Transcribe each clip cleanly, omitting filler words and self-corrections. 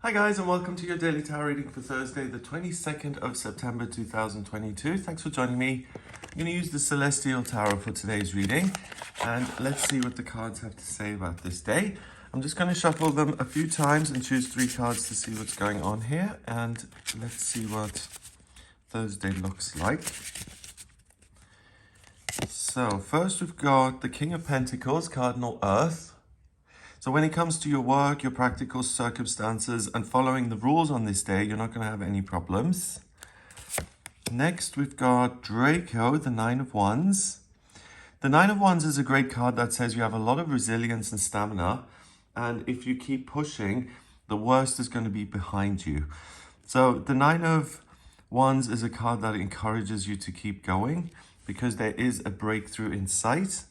Hi guys, and welcome to your daily tarot reading for Thursday, the 22nd of September 2022. Thanks for joining me. I'm going to use the Celestial Tarot for today's reading, and let's see what the cards have to say about this day. I'm just going to shuffle them a few times and choose 3 cards to see what's going on here, and let's see what Thursday looks like. So first we've got the King of Pentacles, Cardinal Earth. So when it comes to your work, your practical circumstances, and following the rules on this day, you're not going to have any problems. Next, we've got Draco, the Nine of Wands. The Nine of Wands is a great card that says you have a lot of resilience and stamina. And if you keep pushing, the worst is going to be behind you. So the Nine of Wands is a card that encourages you to keep going because there is a breakthrough in sight.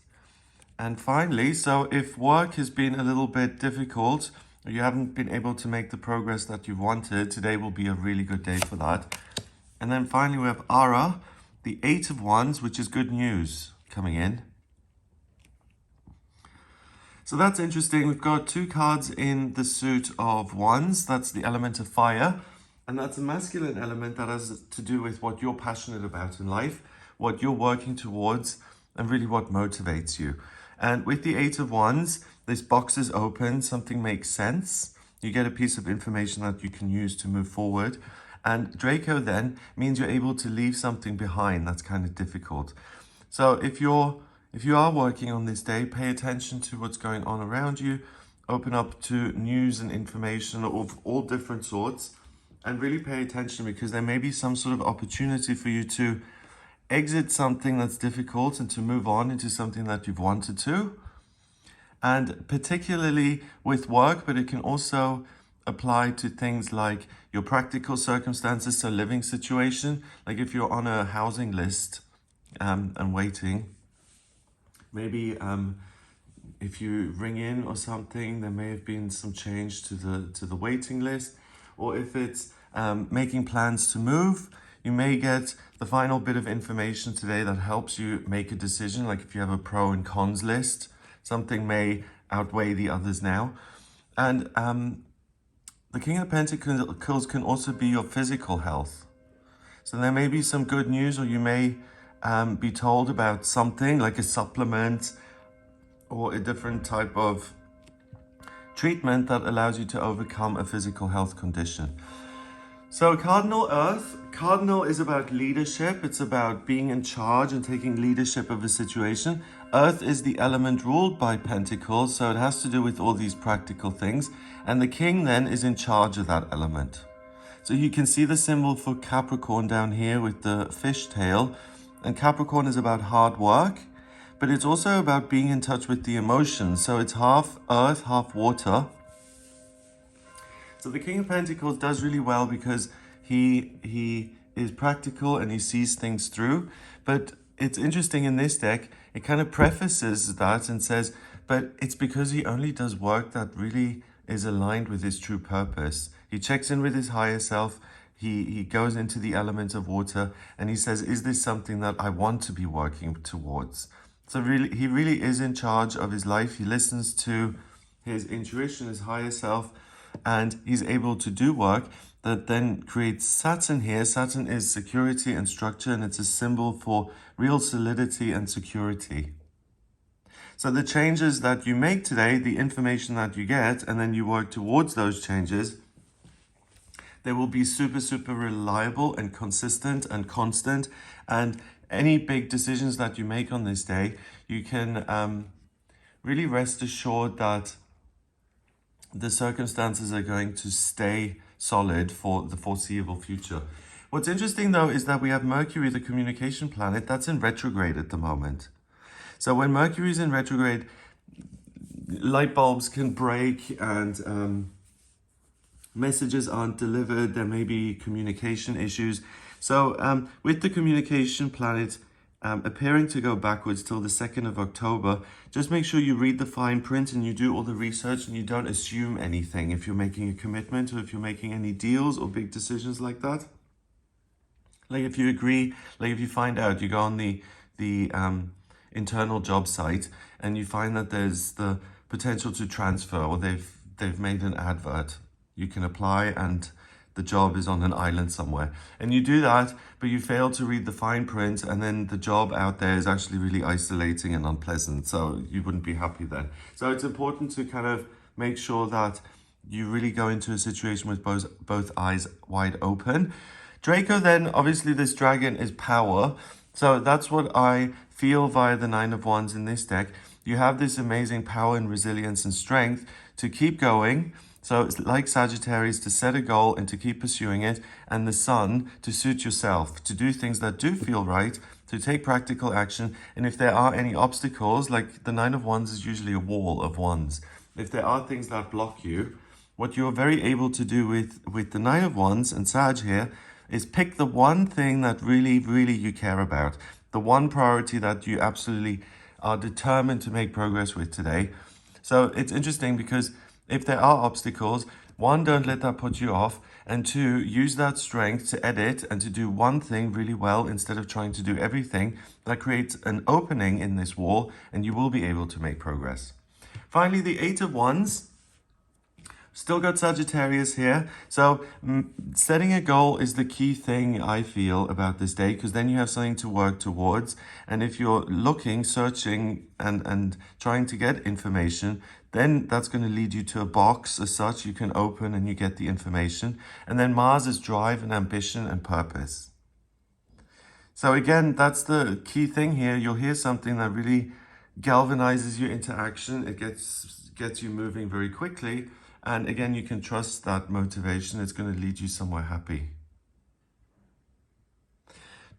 And finally, so if work has been a little bit difficult, or you haven't been able to make the progress that you wanted, today will be a really good day for that. And then finally, we have Ara, the Eight of Wands, which is good news coming in. So that's interesting. We've got 2 cards in the suit of Wands. That's the element of fire. And that's a masculine element that has to do with what you're passionate about in life, what you're working towards, and really what motivates you. And with the Eight of Wands, this box is open, something makes sense. You get a piece of information that you can use to move forward. And Draco then means you're able to leave something behind that's kind of difficult. So if you are working on this day, pay attention to what's going on around you, open up to news and information of all different sorts, and really pay attention because there may be some sort of opportunity for you to exit something that's difficult and to move on into something that you've wanted to. And particularly with work, but it can also apply to things like your practical circumstances, so living situation. Like if you're on a housing list and waiting, maybe if you ring in or something, there may have been some change to the waiting list. Or if it's making plans to move, you may get the final bit of information today that helps you make a decision. Like if you have a pro and cons list, something may outweigh the others now. And the King of Pentacles can also be your physical health. So there may be some good news, or you may be told about something like a supplement or a different type of treatment that allows you to overcome a physical health condition. So Cardinal Earth, Cardinal is about leadership. It's about being in charge and taking leadership of a situation. Earth is the element ruled by Pentacles, so it has to do with all these practical things. And the King then is in charge of that element. So you can see the symbol for Capricorn down here with the fish tail. And Capricorn is about hard work, but it's also about being in touch with the emotions. So it's half earth, half water. So the King of Pentacles does really well because he is practical and he sees things through. But it's interesting in this deck, it kind of prefaces that and says, but it's because he only does work that really is aligned with his true purpose. He checks in with his higher self. He goes into the element of water and he says, is this something that I want to be working towards? So really, he really is in charge of his life. He listens to his intuition, his higher self, and he's able to do work that then creates Saturn here. Saturn is security and structure, and it's a symbol for real solidity and security. So the changes that you make today, the information that you get, and then you work towards those changes, they will be super, super reliable and consistent and constant. And any big decisions that you make on this day, you can really rest assured that the circumstances are going to stay solid for the foreseeable future. What's interesting though is that we have Mercury, the communication planet, that's in retrograde at the moment. So when Mercury is in retrograde, light bulbs can break and messages aren't delivered. There may be communication issues. So with the communication planet appearing to go backwards till the 2nd of October, just make sure you read the fine print and you do all the research and you don't assume anything if you're making a commitment or if you're making any deals or big decisions like that. Like if you agree, like if you find out, you go on the internal job site and you find that there's the potential to transfer, or they've made an advert you can apply and the job is on an island somewhere. And you do that, but you fail to read the fine print, and then the job out there is actually really isolating and unpleasant. So you wouldn't be happy then. So it's important to kind of make sure that you really go into a situation with both eyes wide open. Draco then, obviously this dragon is power. So that's what I feel via the Nine of Wands in this deck. You have this amazing power and resilience and strength to keep going. So it's like Sagittarius, to set a goal and to keep pursuing it, and the Sun to suit yourself, to do things that do feel right, to take practical action. And if there are any obstacles, like the Nine of Wands is usually a wall of wands. If there are things that block you, what you're very able to do with the Nine of Wands and Sag here is pick the one thing that really, really you care about, the one priority that you absolutely are determined to make progress with today. So it's interesting because if there are obstacles, one, don't let that put you off, and two, use that strength to edit and to do one thing really well instead of trying to do everything. That creates an opening in this wall, and you will be able to make progress. Finally, the Eight of Wands. Still got Sagittarius here. So setting a goal is the key thing I feel about this day, because then you have something to work towards. And if you're looking, searching and trying to get information, then that's going to lead you to a box as such you can open and you get the information. And then Mars is drive and ambition and purpose. So again, that's the key thing here. You'll hear something that really galvanizes you into action. It gets you moving very quickly. And again, you can trust that motivation. It's going to lead you somewhere happy.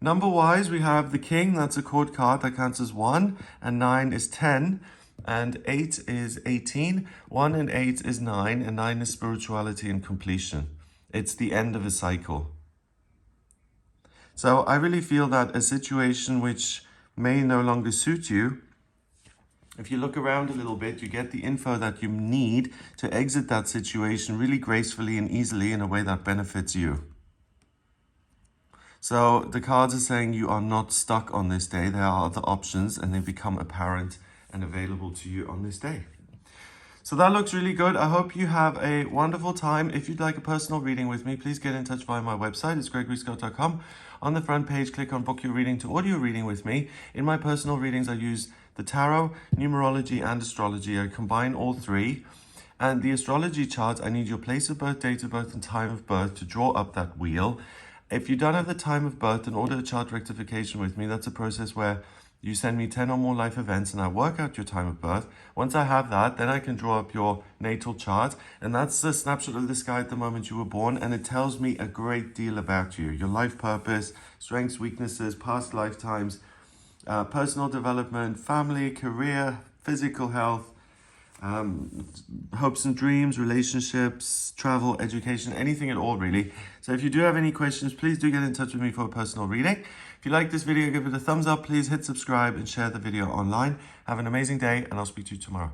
Number-wise, we have the King. That's a court card that counts as 1. And 9 is 10. And 8 is 18. 1 and 8 is 9. And 9 is spirituality and completion. It's the end of a cycle. So I really feel that a situation which may no longer suit you, if you look around a little bit, you get the info that you need to exit that situation really gracefully and easily in a way that benefits you. So the cards are saying you are not stuck on this day. There are other options and they become apparent and available to you on this day. So that looks really good. I hope you have a wonderful time. If you'd like a personal reading with me, please get in touch via my website. It's gregoryscott.com. On the front page, click on Book Your Reading to audio reading with me. In my personal readings, I use the tarot, numerology, and astrology. I combine all three. And the astrology charts, I need your place of birth, date of birth, and time of birth to draw up that wheel. If you don't have the time of birth, then order a chart rectification with me. That's a process where you send me 10 or more life events and I work out your time of birth. Once I have that, then I can draw up your natal chart. And that's a snapshot of the sky at the moment you were born. And it tells me a great deal about you, your life purpose, strengths, weaknesses, past lifetimes, personal development, family, career, physical health, hopes and dreams, relationships, travel, education, anything at all really. So if you do have any questions, please do get in touch with me for a personal reading. If you like this video, give it a thumbs up, please hit subscribe and share the video online. Have an amazing day and I'll speak to you tomorrow.